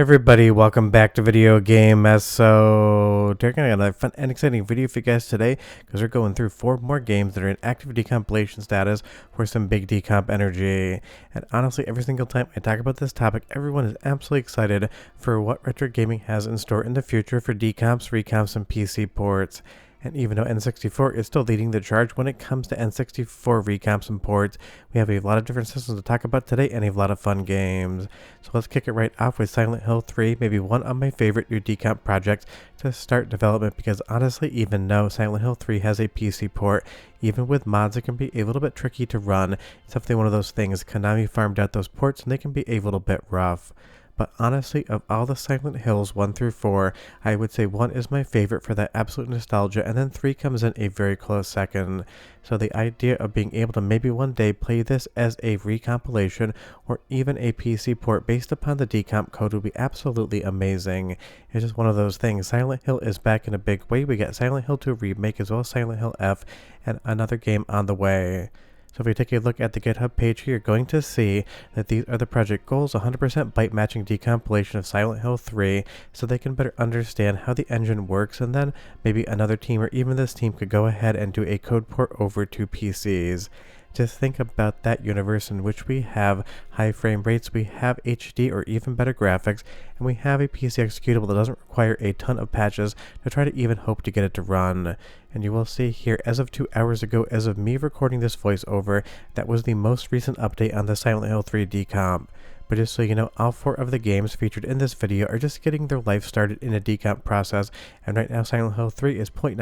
Everybody, welcome back to Video Game Mess. So, they're going to have a fun and exciting video for you guys today because we're going through 4 more games that are in active decompilation status for some big decomp energy. And honestly, every single time I talk about this topic, everyone is absolutely excited for what retro gaming has in store in the future for decomps, recomps, and PC ports. And even though N64 is still leading the charge when it comes to N64 recomps and ports, we have a lot of different systems to talk about today and a lot of fun games. So let's kick it right off with Silent Hill 3, maybe one of my favorite new decomp projects to start development, because honestly, even though Silent Hill 3 has a PC port, even with mods it can be a little bit tricky to run. It's definitely one of those things. Konami farmed out those ports and they can be a little bit rough. But honestly, of all the Silent Hills 1 through 4, I would say 1 is my favorite for that absolute nostalgia, and then 3 comes in a very close second. So the idea of being able to maybe one day play this as a recompilation or even a PC port based upon the decomp code would be absolutely amazing. It's just one of those things. Silent Hill is back in a big way. We got Silent Hill 2 Remake as well as Silent Hill F and another game on the way. So if we take a look at the GitHub page here, you're going to see that these are the project goals: 100% byte matching decompilation of Silent Hill 3 so they can better understand how the engine works, and then maybe another team or even this team could go ahead and do a code port over to PCs. Just think about that universe in which we have high frame rates, we have HD or even better graphics, and we have a PC executable that doesn't require a ton of patches to try to even hope to get it to run. And you will see here, as of 2 hours ago, as of me recording this voiceover, that was the most recent update on the Silent Hill 3 decomp. But just so you know, all 4 of the games featured in this video are just getting their life started in a decomp process, and right now Silent Hill 3 is 0.9%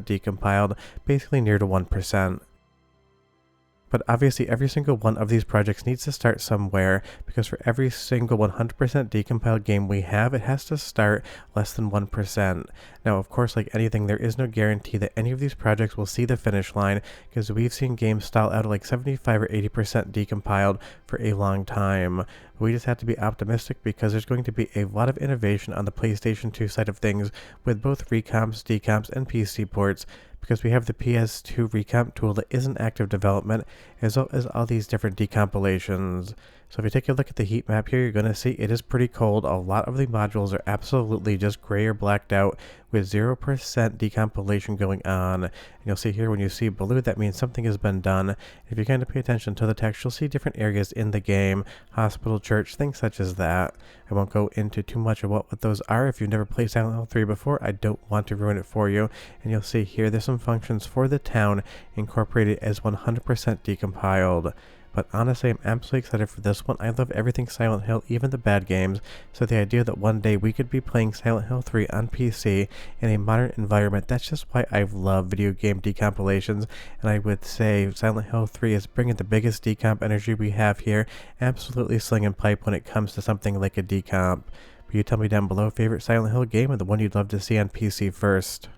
decompiled, basically near to 1%. But obviously every single one of these projects needs to start somewhere, because for every single 100% decompiled game we have, it has to start less than 1%. Now of course, like anything, there is no guarantee that any of these projects will see the finish line, because we've seen games stall out at like 75 or 80% decompiled for a long time. We just have to be optimistic, because there's going to be a lot of innovation on the PlayStation 2 side of things with both recomps, decomps, and PC ports, because we have the PS2 recomp tool that is in active development, as well as all these different decompilations. So if you take a look at the heat map here, you're going to see it is pretty cold. A lot of the modules are absolutely just gray or blacked out with 0% decompilation going on. And you'll see here, when you see blue, that means something has been done. If you kind of pay attention to the text, you'll see different areas in the game: hospital, church, things such as that. I won't go into too much of what those are. If you've never played Silent Hill 3 before, I don't want to ruin it for you. And you'll see here, there's some functions for the town incorporated as 100% decompiled. But honestly, I'm absolutely excited for this one. I love everything Silent Hill, even the bad games, so the idea that one day we could be playing Silent Hill 3 on PC in a modern environment, that's just why I love video game decompilations. And I would say Silent Hill 3 is bringing the biggest decomp energy we have here, absolutely slinging pipe when it comes to something like a decomp. But you tell me down below, favorite Silent Hill game and the one you'd love to see on PC first.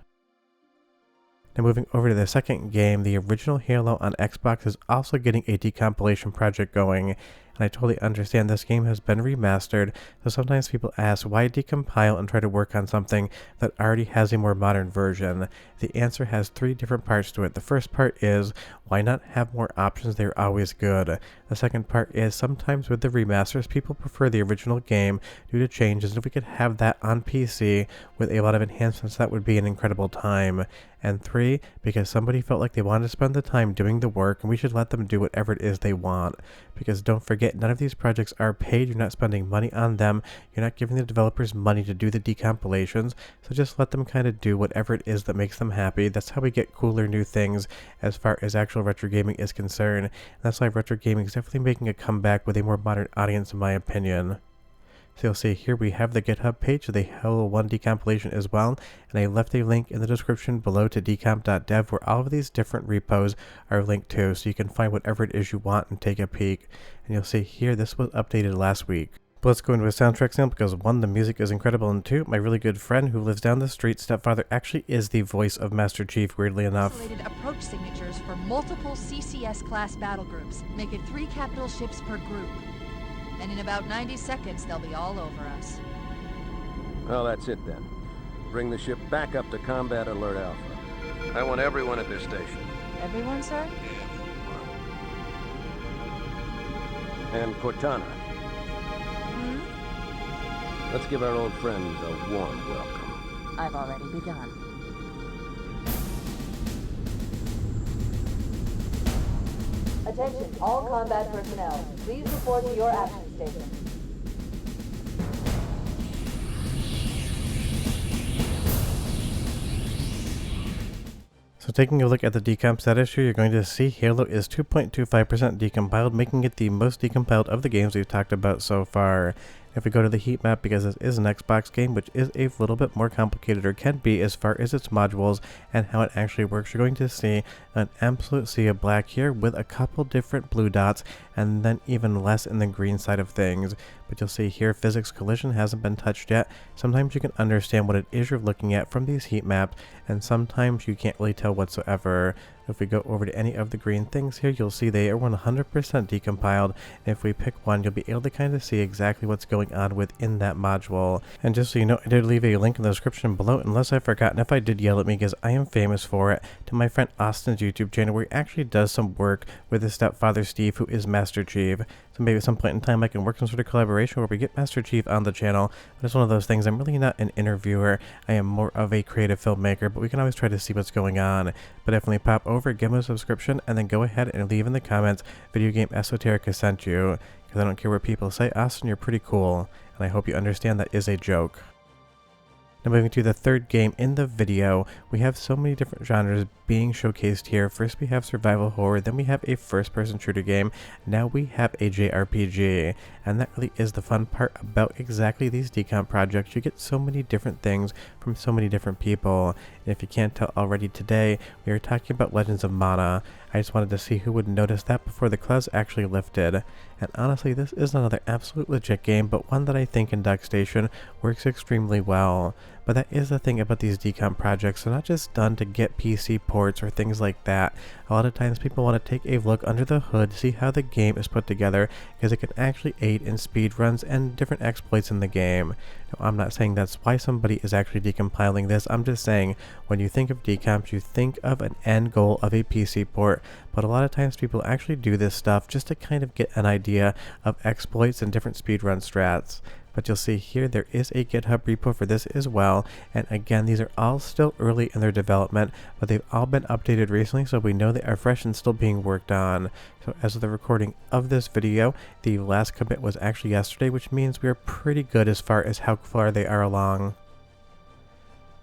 Now moving over to the second game, the original Halo on Xbox is also getting a decompilation project going. And I totally understand this game has been remastered, so sometimes people ask, why decompile and try to work on something that already has a more modern version? The answer has 3 different parts to it. The first part is, why not have more options? They're always good. The second part is, sometimes with the remasters, people prefer the original game due to changes, and if we could have that on PC with a lot of enhancements, that would be an incredible time. And 3, because somebody felt like they wanted to spend the time doing the work, and we should let them do whatever it is they want. Because don't forget, none of these projects are paid. You're not spending money on them. You're not giving the developers money to do the decompilations. So just let them kind of do whatever it is that makes them happy. That's how we get cooler new things as far as actual retro gaming is concerned. And that's why retro gaming is definitely making a comeback with a more modern audience, in my opinion. So you'll see here we have the GitHub page of the Halo 1 decompilation as well, and I left a link in the description below to decomp.dev where all of these different repos are linked to, so you can find whatever it is you want and take a peek. And you'll see here this was updated last week. But let's go into a soundtrack sample, because 1, the music is incredible, and 2, my really good friend who lives down the street, stepfather, actually is the voice of Master Chief, weirdly enough. Isolated approach signatures for multiple CCS class battle groups. Make it 3 capital ships per group. And in about 90 seconds, they'll be all over us. Well, that's it then. Bring the ship back up to Combat Alert Alpha. I want everyone at this station. Everyone, sir? And Cortana. Let's give our old friends a warm welcome. I've already begun. Attention, all combat personnel. Please report to your action station. So taking a look at the decomp status here, you're going to see Halo is 2.25% decompiled, making it the most decompiled of the games we've talked about so far. If we go to the heat map, because this is an Xbox game, which is a little bit more complicated, or can be, as far as its modules and how it actually works, you're going to see an absolute sea of black here with a couple different blue dots, and then even less in the green side of things. But you'll see here physics collision hasn't been touched yet. Sometimes you can understand what it is you're looking at from these heat maps, and sometimes you can't really tell whatsoever. If we go over to any of the green things here, you'll see they are 100% decompiled. And if we pick one, you'll be able to kind of see exactly what's going on within that module. And just so you know, I did leave a link in the description below, unless I've forgotten. If I did, yell at me, because I am famous for it, to my friend Austin's YouTube channel, where he actually does some work with his stepfather Steve, who is Master Chief. So maybe at some point in time I can work some sort of collaboration where we get Master Chief on the channel. But it's one of those things, I'm really not an interviewer, I am more of a creative filmmaker, but we can always try to see what's going on. But definitely pop over, give him a subscription, and then go ahead and leave in the comments, Video Game Esoterica sent you. Because I don't care what people say, Austin, you're pretty cool. And I hope you understand that is a joke. Now moving to the third game in the video, we have so many different genres being showcased here. First we have survival horror, then we have a first-person shooter game, now we have a JRPG. And that really is the fun part about exactly these decomp projects. You get so many different things from so many different people. And if you can't tell already, today we are talking about Legends of Mana. I just wanted to see who would notice that before the clouds actually lifted. And honestly, this is another absolute legit game, but one that I think in DuckStation works extremely well. But that is the thing about these decomp projects. They're not just done to get PC ports or things like that. A lot of times people want to take a look under the hood, see how the game is put together, because it can actually aid in speedruns and different exploits in the game. Now, I'm not saying that's why somebody is actually decompiling this. I'm just saying when you think of decomps, you think of an end goal of a PC port. But a lot of times people actually do this stuff just to kind of get an idea of exploits and different speedrun strats. But you'll see here there is a GitHub repo for this as well, and again, these are all still early in their development, but they've all been updated recently, so we know they are fresh and still being worked on. So as of the recording of this video, the last commit was actually yesterday, which means we are pretty good as far as how far they are along.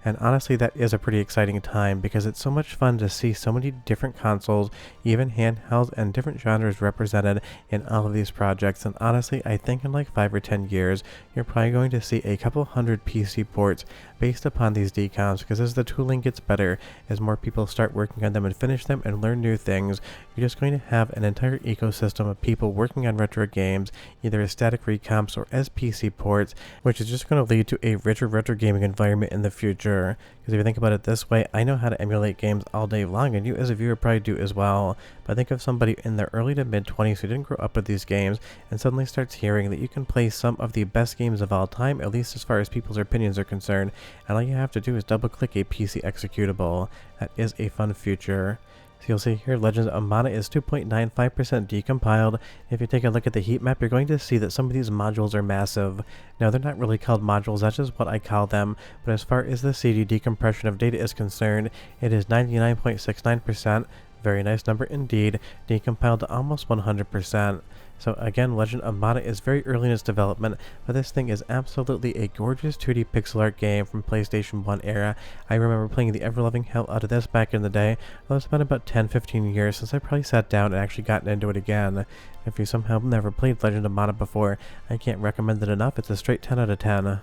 And honestly, that is a pretty exciting time, because it's so much fun to see so many different consoles, even handhelds, and different genres represented in all of these projects. And honestly, I think in like 5 or 10 years, you're probably going to see a couple hundred PC ports based upon these decomps, because as the tooling gets better, as more people start working on them and finish them and learn new things, you're just going to have an entire ecosystem of people working on retro games, either as static recomps or as PC ports, which is just going to lead to a richer retro gaming environment in the future. Because if you think about it this way, I know how to emulate games all day long, and you as a viewer probably do as well. But think of somebody in their early to mid 20s who didn't grow up with these games and suddenly starts hearing that you can play some of the best games of all time, at least as far as people's opinions are concerned, and all you have to do is double click a PC executable. That is a fun future. So you'll see here Legends of Mana is 2.95% decompiled. If you take a look at the heat map, you're going to see that some of these modules are massive. Now they're not really called modules, that's just what I call them, but as far as the CD decompression of data is concerned, it is 99.69%, very nice number indeed, decompiled to almost 100%. So again, Legend of Mana is very early in its development, but this thing is absolutely a gorgeous 2D pixel art game from PlayStation 1 era. I remember playing the ever-loving hell out of this back in the day. Well, it's been about 10-15 years since I probably sat down and actually gotten into it again. If you somehow never played Legend of Mana before, I can't recommend it enough. It's a straight 10 out of 10.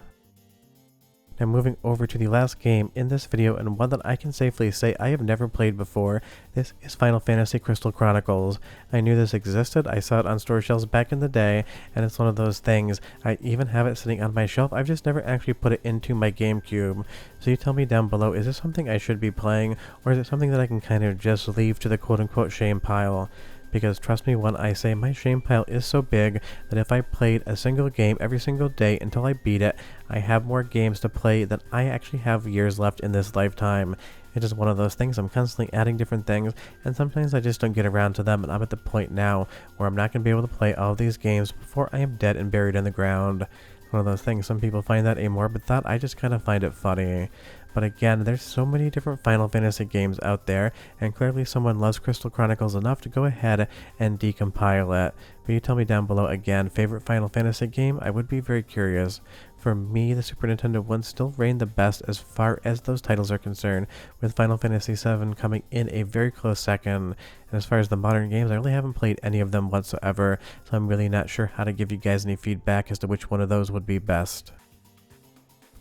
Now moving over to the last game in this video, and one that I can safely say I have never played before. This is Final Fantasy Crystal Chronicles. I knew this existed, I saw it on store shelves back in the day, and it's one of those things. I even have it sitting on my shelf, I've just never actually put it into my GameCube. So you tell me down below, is this something I should be playing, or is it something that I can kind of just leave to the quote-unquote shame pile? Because trust me when I say my shame pile is so big that if I played a single game every single day until I beat it, I have more games to play than I actually have years left in this lifetime. It is one of those things, I'm constantly adding different things, and sometimes I just don't get around to them, and I'm at the point now where I'm not going to be able to play all of these games before I am dead and buried in the ground. one of those things. Some people find that a morbid thought. I just kind of find it funny. But again, there's so many different Final Fantasy games out there, and clearly someone loves Crystal Chronicles enough to go ahead and decompile it. But you tell me down below again, favorite Final Fantasy game? I would be very curious. For me, the Super Nintendo one still reigned the best as far as those titles are concerned, with Final Fantasy VII coming in a very close second. And as far as the modern games, I really haven't played any of them whatsoever, so I'm really not sure how to give you guys any feedback as to which one of those would be best.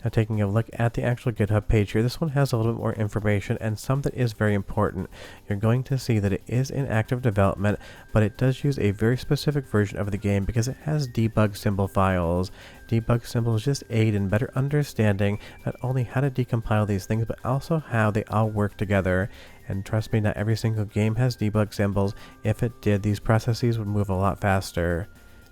Now taking a look at the actual GitHub page here, this one has a little bit more information and some that is very important. You're going to see that it is in active development, but it does use a very specific version of the game because it has debug symbol files. Debug symbols just aid in better understanding not only how to decompile these things, but also how they all work together. And trust me, not every single game has debug symbols. If it did, these processes would move a lot faster.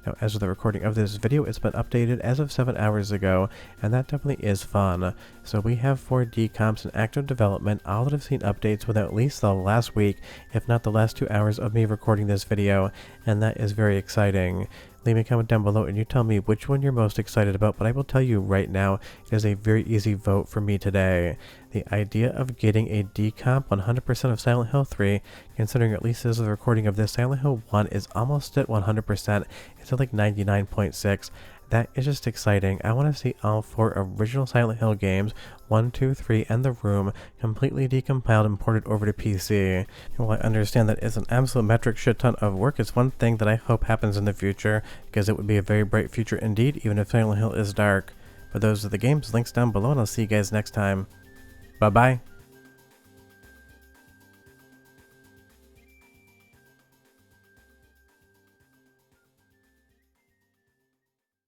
Now, as of the recording of this video, it's been updated as of 7 hours ago, and that definitely is fun. So we have 4 decomps in active development, all that have seen updates within at least the last week, if not the last 2 hours of me recording this video, and that is very exciting. Leave me a comment down below and you tell me which one you're most excited about, but I will tell you right now, it is a very easy vote for me today. The idea of getting a decomp 100% of Silent Hill 3, considering at least as of the recording of this, Silent Hill 1 is almost at 100%, it's at like 99.6. That is just exciting. I want to see all 4 original Silent Hill games, 1, 2, 3, and The Room, completely decompiled and ported over to PC. And while I understand that it's an absolute metric shit ton of work, it's one thing that I hope happens in the future, because it would be a very bright future indeed, even if Silent Hill is dark. But those are the games, links down below, and I'll see you guys next time. Bye-bye.